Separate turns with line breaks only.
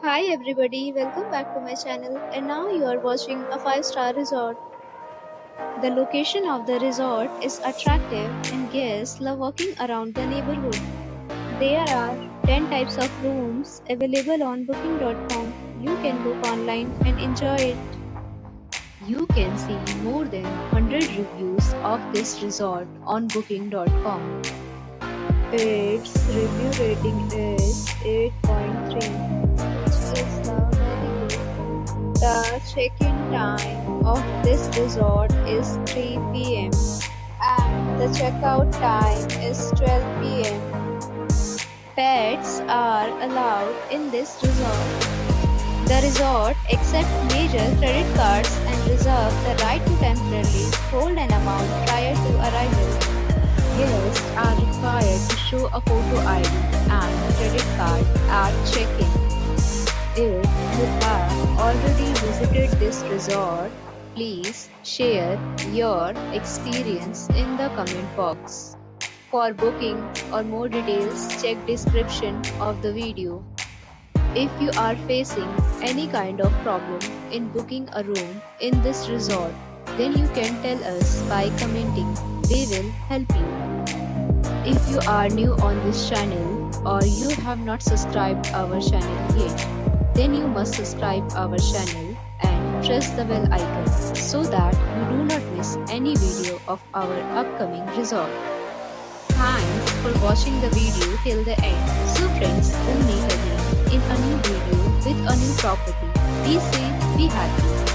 Hi everybody, welcome back to my channel and now you are watching a 5-star resort. The location of the resort is attractive and guests love walking around the neighborhood. There are 10 types of rooms available on booking.com. You can book online and enjoy it. You can see more than 100 reviews of this resort on booking.com. Its review rating is 8.3, which is very good. The check-in time of this resort is 3 p.m. and the checkout time is 12 p.m. Pets are allowed in this resort. The resort accepts major credit cards and reserves the right to temporarily hold an amount prior to arrival. Guests are required to show a photo ID and credit card at check-in. If you have already visited this resort, please share your experience in the comment box. For booking or more details, check description of the video. If you are facing any kind of problem in booking a room in this resort, then you can tell us by commenting. We will help you. If you are new on this channel or you have not subscribed our channel yet, then you must subscribe our channel and press the bell icon so that you do not miss any video of our upcoming resort. Thanks for watching the video till the end. So friends, we'll meet again in a new video with a new property. Be safe, be happy.